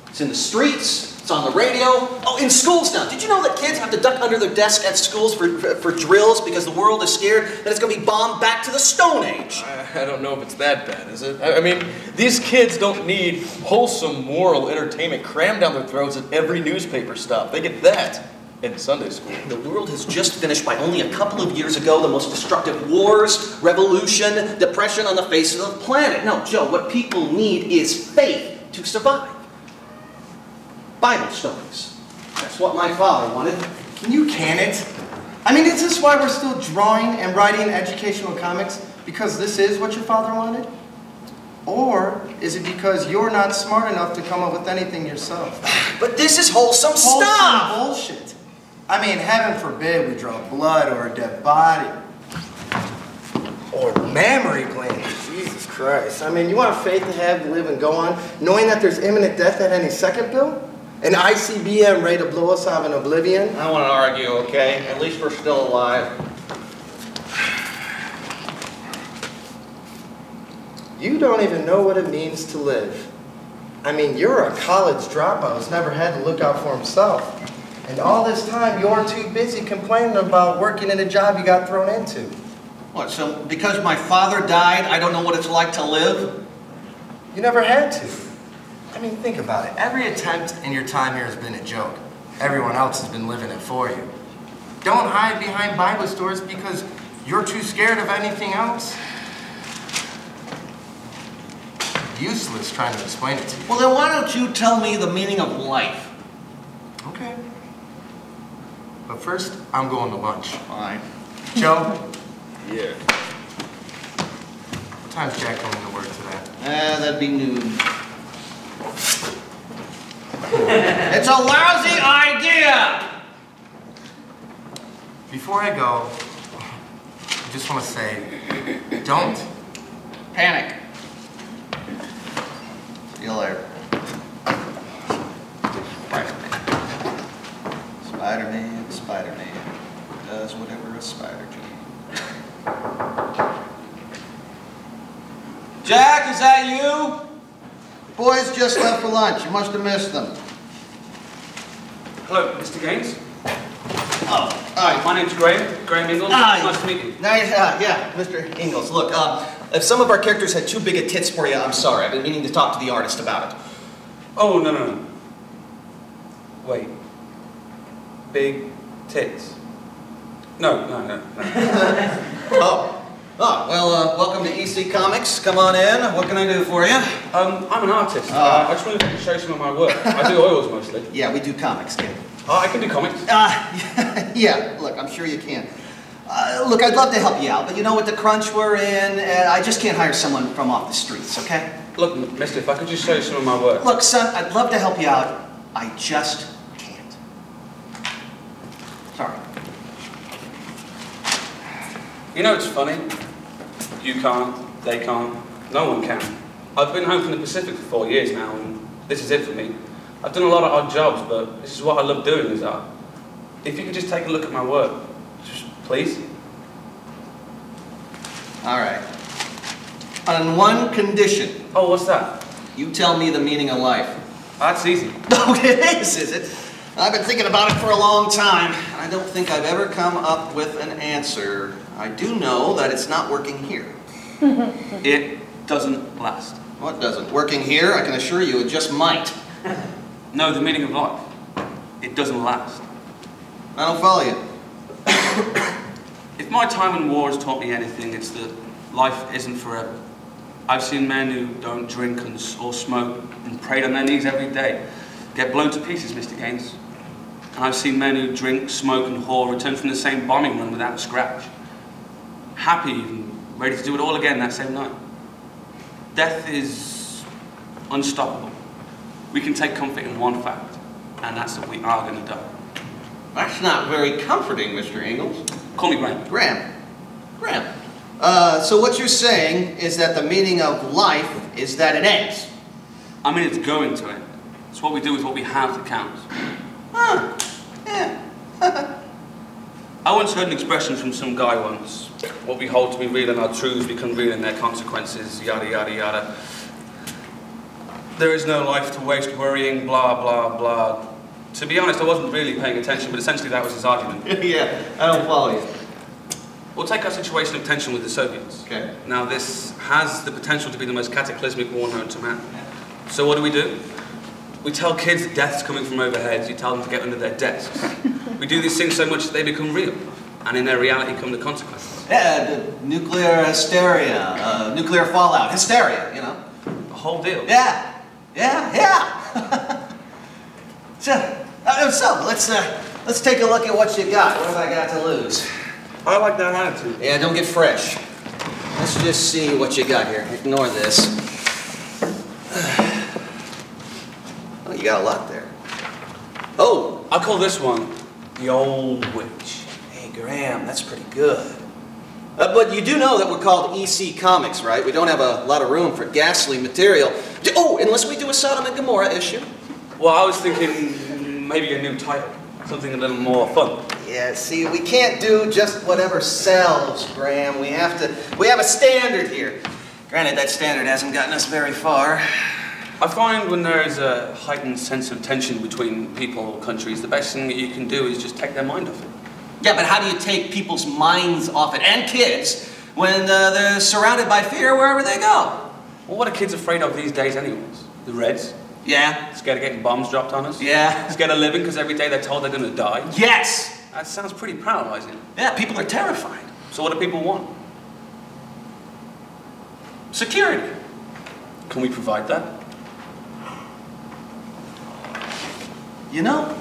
It's in the streets, it's on the radio. Oh, in schools now. Did you know that kids have to duck under their desk at schools for drills because the world is scared that it's going to be bombed back to the Stone Age? I don't know if it's that bad, is it? I mean, these kids don't need wholesome moral entertainment crammed down their throats at every newspaper stop. They get that in Sunday school. The world has just finished by only a couple of years ago the most destructive wars, revolution, depression on the face of the planet. No, Joe, what people need is faith to survive. Bible stories. That's what my father wanted. Can you can it? I mean, is this why we're still drawing and writing educational comics? Because this is what your father wanted? Or is it because you're not smart enough to come up with anything yourself? But this is wholesome stuff! Bullshit. I mean, heaven forbid we draw blood or a dead body. Or mammary glands. Jesus Christ. I mean, you want faith to have, live, and go on, knowing that there's imminent death at any second, Bill? An ICBM ready to blow us out in oblivion? I don't want to argue, okay? At least we're still alive. You don't even know what it means to live. I mean, you're a college dropout who's never had to look out for himself. And all this time, you're too busy complaining about working in a job you got thrown into. What, so because my father died, I don't know what it's like to live? You never had to. I mean, think about it. Every attempt in your time here has been a joke. Everyone else has been living it for you. Don't hide behind Bible stories because you're too scared of anything else. Useless trying to explain it to you. Well, then why don't you tell me the meaning of life? Okay. But first, I'm going to lunch. Fine. Joe? Yeah. What time's Jack going to work today? That'd be noon. It's a lousy idea! Before I go, I just want to say, don't panic. See you later. Spider-Man, Spider-Man does whatever a spider can. Jack, is that you? Boys just left for lunch. You must have missed them. Hello, Mr. Gaines. Oh, hi. My name's Graham Ingalls. Nice to meet you. Nice, yeah, Mr. Ingalls. Look, if some of our characters had too big a tits for you, I'm sorry. I've been meaning to talk to the artist about it. Oh, no. Wait. Big tits. No. Well, welcome to EC Comics. Come on in. What can I do for you? I'm an artist. I just wanted to show you some of my work. I do oils mostly. Yeah, we do comics, kid. I can do comics. Yeah, look, I'm sure you can. Look, I'd love to help you out, but you know, with the crunch we're in, I just can't hire someone from off the streets, okay? Look, mister, if I could just show you some of my work. Look, son, I'd love to help you out. I just can't. Sorry. You know, it's funny. You can't, they can't, no one can. I've been home from the Pacific for 4 years now, and this is it for me. I've done a lot of odd jobs, but this is what I love doing, is art. If you could just take a look at my work, just please. All right. On one condition. Oh, what's that? You tell me the meaning of life. That's easy. Okay, it is it? I've been thinking about it for a long time. I don't think I've ever come up with an answer. I do know that it's not working here. It doesn't last. What doesn't? Working here, I can assure you, it just might. No, the meaning of life. It doesn't last. I don't follow you. If my time in war has taught me anything, it's that life isn't forever. I've seen men who don't drink or smoke and prayed on their knees every day get blown to pieces, Mr. Gaines. And I've seen men who drink, smoke and whore return from the same bombing run without a scratch. Happy and ready to do it all again that same night. Death is unstoppable. We can take comfort in one fact, and that's that we are going to die. That's not very comforting, Mr. Ingalls. Call me Graham. Graham. So what you're saying is that the meaning of life is that it ends? I mean, it's going to end. It's what we do with what we have that counts. Huh. Yeah. I once heard an expression from some guy once. What we hold to be real and our truths become real in their consequences, yada, yada, yada. There is no life to waste worrying, blah, blah, blah. To be honest, I wasn't really paying attention, but essentially that was his argument. Yeah, I don't follow you. We'll take our situation of tension with the Soviets. Okay. Now, this has the potential to be the most cataclysmic war known to man. So what do? We tell kids that death's coming from overhead. You tell them to get under their desks. We do these things so much that they become real. And in their reality come the consequences. Yeah, the nuclear hysteria, nuclear fallout, hysteria, you know. The whole deal. Yeah. So let's take a look at what you got. What have I got to lose? I like that attitude. Yeah, don't get fresh. Let's just see what you got here. Ignore this. Oh, you got a lot there. Oh, I call this one the Old Witch. Hey, Graham, that's pretty good. But you do know that we're called EC Comics, right? We don't have a lot of room for ghastly material. Oh, unless we do a Sodom and Gomorrah issue. Well, I was thinking maybe a new title. Something a little more fun. Yeah, see, we can't do just whatever sells, Graham. We have a standard here. Granted, that standard hasn't gotten us very far. I find when there is a heightened sense of tension between people or countries, the best thing that you can do is just take their mind off it. Yeah, but how do you take people's minds off it, and kids, when they're surrounded by fear wherever they go? Well, what are kids afraid of these days anyways? The Reds? Yeah. Scared of getting bombs dropped on us? Yeah. Scared of living because every day they're told they're going to die? Yes! That sounds pretty paralyzing. Yeah, people are terrified. So what do people want? Security. Can we provide that? You know,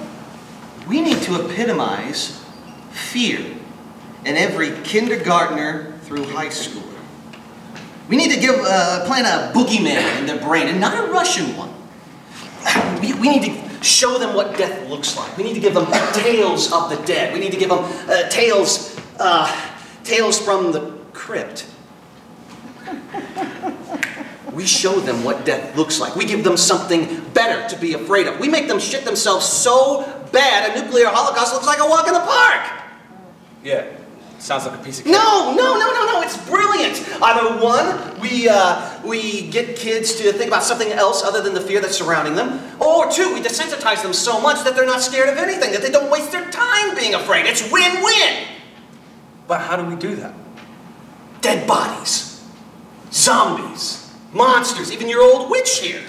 we need to epitomize fear in every kindergartner through high school. We need to plant a boogeyman in their brain, and not a Russian one. We need to show them what death looks like. We need to give them tales of the dead. We need to give them tales from the crypt. We show them what death looks like. We give them something better to be afraid of. We make them shit themselves so bad a nuclear holocaust looks like a walk in the park. Yeah, sounds like a piece of cake. No, it's brilliant. Either one, we get kids to think about something else other than the fear that's surrounding them. Or two, we desensitize them so much that they're not scared of anything, that they don't waste their time being afraid. It's win-win. But how do we do that? Dead bodies, zombies, monsters, even your old witch here.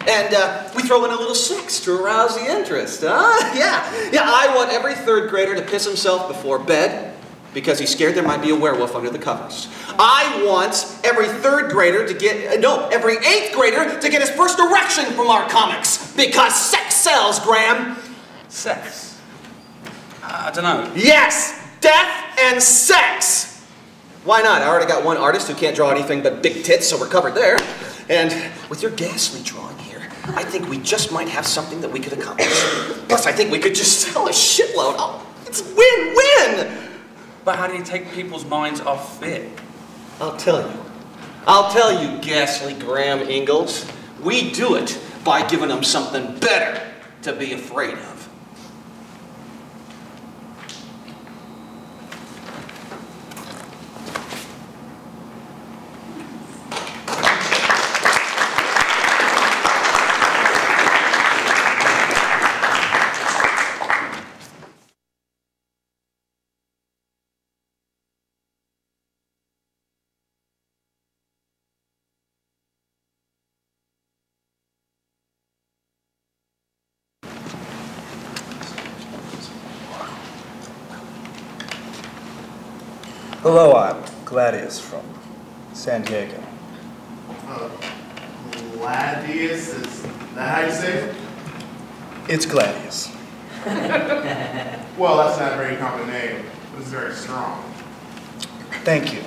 And we throw in a little sex to arouse the interest, huh? Yeah, I want every third grader to piss himself before bed because he's scared there might be a werewolf under the covers. I want every third grader to get, every 8th grader to get his first erection from our comics because sex sells, Graham. Sex? I don't know. Yes, death and sex. Why not? I already got one artist who can't draw anything but big tits, so we're covered there. And with your ghastly drawing here, I think we just might have something that we could accomplish. Plus, I think we could just sell a shitload. Oh, it's win-win! But how do you take people's minds off fear? I'll tell you, ghastly Graham Ingalls. We do it by giving them something better to be afraid of. Hello, I'm Gladius from San Diego. Gladius? Is that how you say it? It's Gladius. Well, that's not a very common name, but it's very strong. Thank you.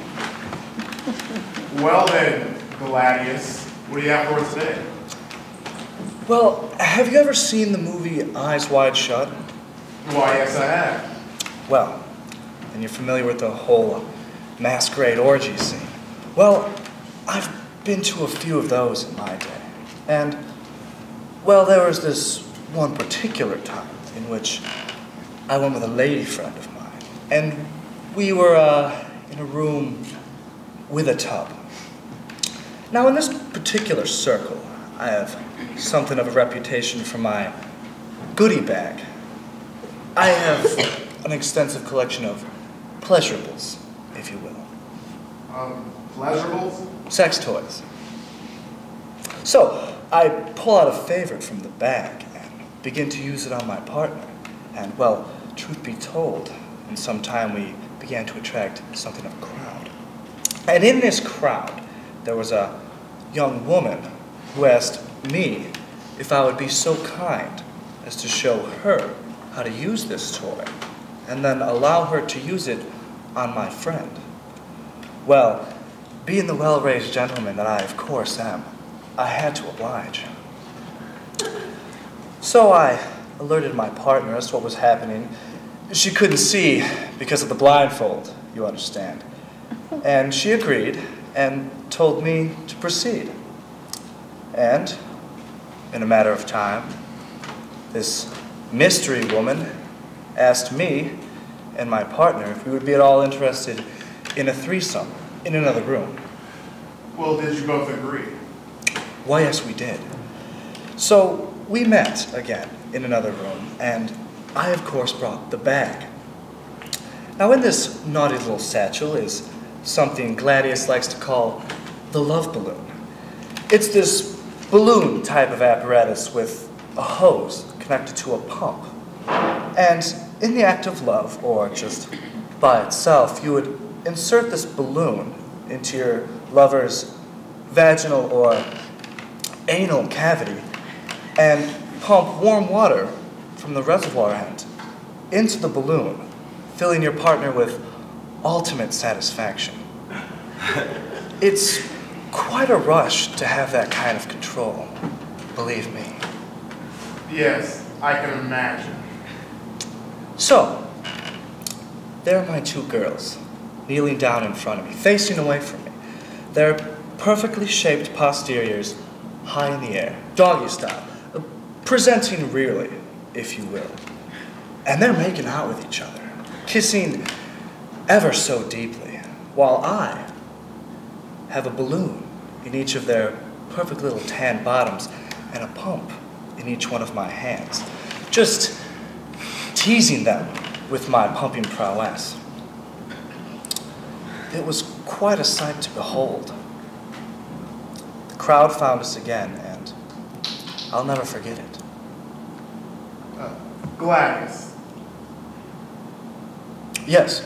Well then, Gladius, what do you have for us today? Well, have you ever seen the movie Eyes Wide Shut? Why, yes I have. Well, then you're familiar with the whole masquerade orgy scene. Well, I've been to a few of those in my day. And, well, there was this one particular time in which I went with a lady friend of mine. And we were in a room with a tub. Now, in this particular circle, I have something of a reputation for my goodie bag. I have an extensive collection of pleasurables, if you will. Pleasurables? Sex toys. So, I pull out a favorite from the bag and begin to use it on my partner. And, well, truth be told, in some time we began to attract something of a crowd. And in this crowd, there was a young woman who asked me if I would be so kind as to show her how to use this toy, and then allow her to use it on my friend. Well, being the well-raised gentleman that I of course am, I had to oblige. So I alerted my partner as to what was happening. She couldn't see because of the blindfold, you understand. And she agreed and told me to proceed. And, in a matter of time, this mystery woman asked me and my partner if we would be at all interested in a threesome in another room. Well, did you both agree? Why, yes, we did. So we met again in another room, and I, of course, brought the bag. Now, in this naughty little satchel is something Gladius likes to call the love balloon. It's this balloon type of apparatus with a hose connected to a pump. And in the act of love, or just by itself, you would insert this balloon into your lover's vaginal or anal cavity and pump warm water from the reservoir end into the balloon, filling your partner with ultimate satisfaction. It's quite a rush to have that kind of control, believe me. Yes, I can imagine. So, there are my two girls, kneeling down in front of me, facing away from me. Their perfectly shaped posteriors high in the air, doggy style, presenting rearly, if you will. And they're making out with each other, kissing ever so deeply, while I have a balloon in each of their perfect little tan bottoms and a pump in each one of my hands, just teasing them with my pumping prowess. It was quite a sight to behold. The crowd found us again, and I'll never forget it. Gladys. Yes.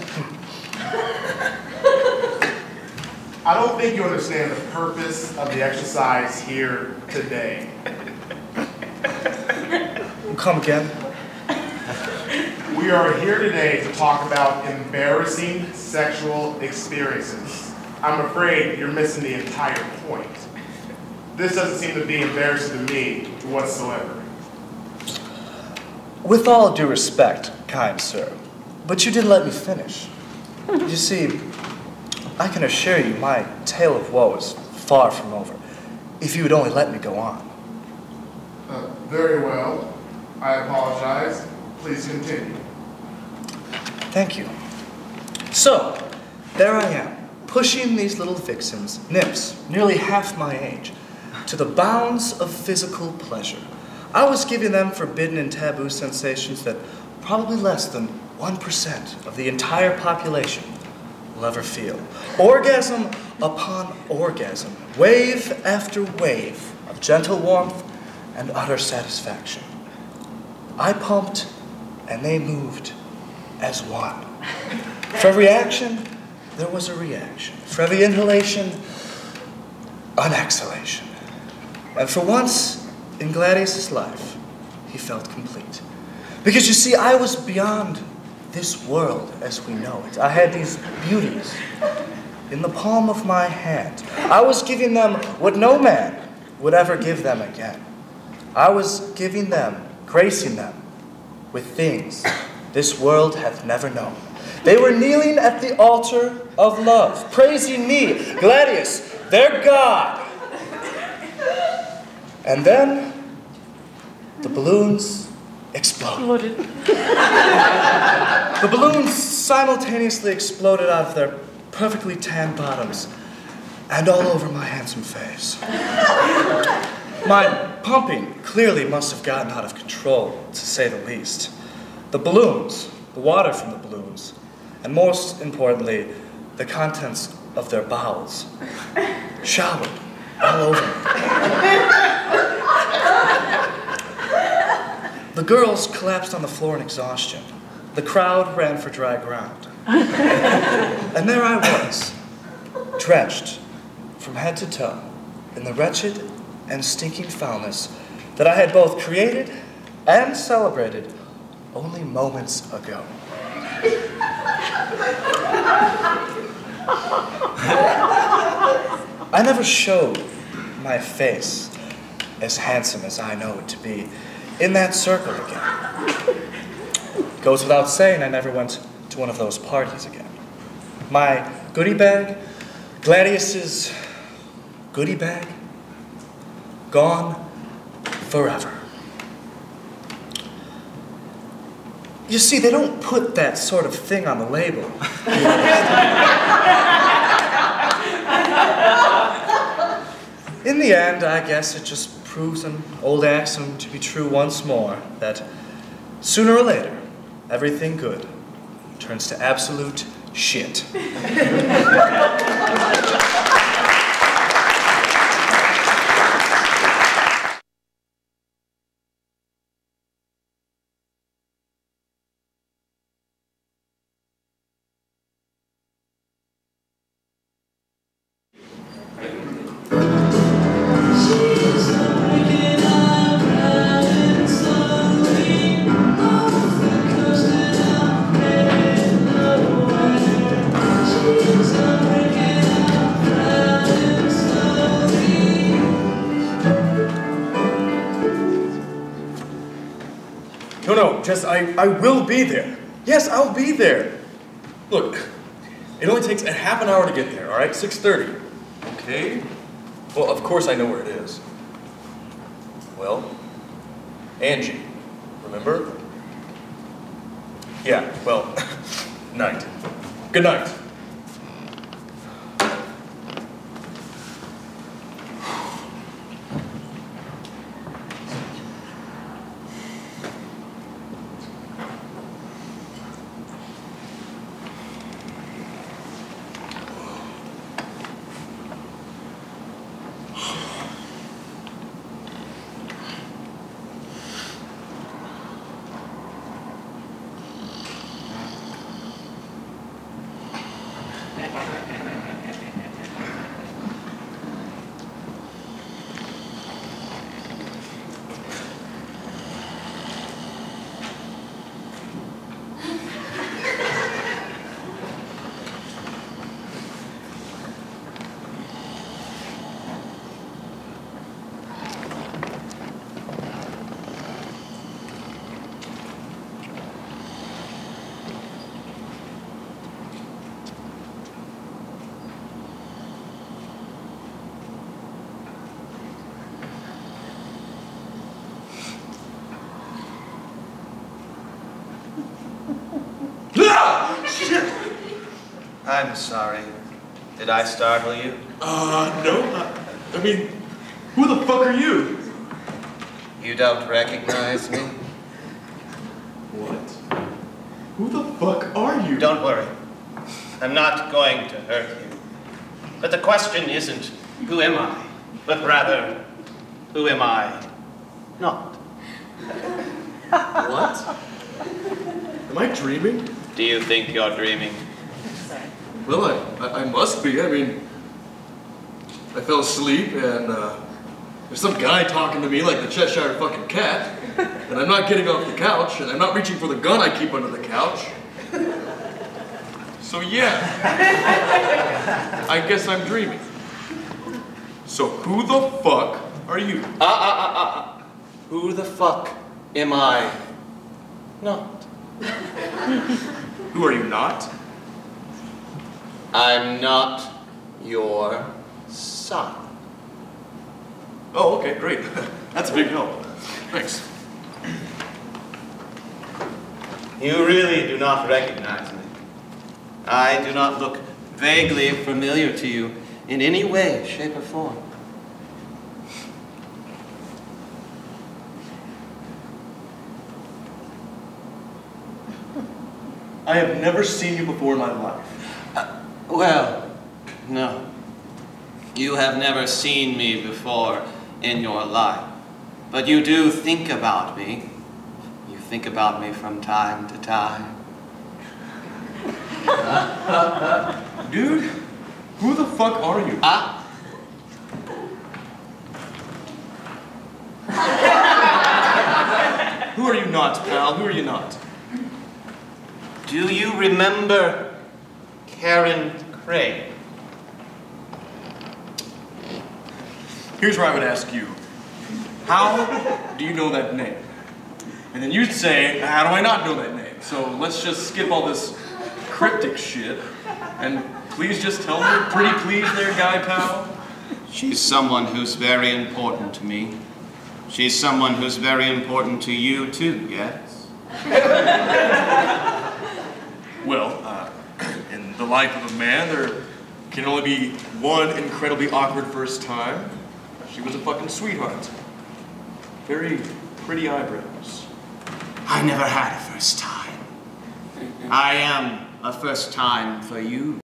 I don't think you understand the purpose of the exercise here today. Come again? We are here today to talk about embarrassing sexual experiences. I'm afraid you're missing the entire point. This doesn't seem to be embarrassing to me whatsoever. With all due respect, kind sir, but you didn't let me finish. You see, I can assure you my tale of woe is far from over, if you would only let me go on. Very well. I apologize. Please continue. Thank you. So, there I am, pushing these little vixens, nymphs, nearly half my age, to the bounds of physical pleasure. I was giving them forbidden and taboo sensations that probably less than 1% of the entire population will ever feel. Orgasm upon orgasm, wave after wave of gentle warmth and utter satisfaction. I pumped and they moved as one. For every action, there was a reaction. For every inhalation, an exhalation. And for once in Gladius's life, he felt complete. Because you see, I was beyond this world as we know it. I had these beauties in the palm of my hand. I was giving them what no man would ever give them again. I was giving them, gracing them with things this world hath never known. They were kneeling at the altar of love, praising me, Gladius, their god. And then the balloons exploded. The balloons simultaneously exploded out of their perfectly tan bottoms and all over my handsome face. My pumping clearly must have gotten out of control, to say the least. The balloons, the water from the balloons, and most importantly, the contents of their bowels, showered all over me. The girls collapsed on the floor in exhaustion. The crowd ran for dry ground. And there I was, drenched from head to toe in the wretched and stinking foulness that I had both created and celebrated only moments ago. I never showed my face as handsome as I know it to be in that circle again. Goes without saying, I never went to one of those parties again. My goodie bag, Gladius's goodie bag, gone forever. You see, they don't put that sort of thing on the label. In the end, I guess it just proves an old axiom to be true once more, that sooner or later, everything good turns to absolute shit. No, Jess, I will be there. Yes, I'll be there. Look, it only takes a half an hour to get there, all right? 6:30. Okay? Well, of course I know where it is. Well, Angie, remember? Yeah, well, night. Good night. I'm sorry. Did I startle you? No. I mean, who the fuck are you? You don't recognize me? What? Who the fuck are you? Don't worry. I'm not going to hurt you. But the question isn't, who am I? But rather, who am I not? What? Am I dreaming? Do you think you're dreaming? Well, I must be. I mean, I fell asleep and there's some guy talking to me like the Cheshire fucking cat, and I'm not getting off the couch, and I'm not reaching for the gun I keep under the couch. So yeah, I guess I'm dreaming. So who the fuck are you? Who the fuck am I not? Who are you not? I'm not your son. Oh, okay, great. That's a big help. Thanks. You really do not recognize me. I do not look vaguely familiar to you in any way, shape, or form. I have never seen you before in my life. Well, no. You have never seen me before in your life. But you do think about me. You think about me from time to time. Dude, who the fuck are you? Who are you not, pal? Who are you not? Do you remember Karen Craig? Here's where I would ask you. How do you know that name? And then you'd say, how do I not know that name? So let's just skip all this cryptic shit and please just tell me, pretty please there, guy pal. She's someone who's very important to me. She's someone who's very important to you too, yes? Well, in the life of a man, there can only be one incredibly awkward first time. She was a fucking sweetheart. Very pretty eyebrows. I never had a first time. I am a first time for you.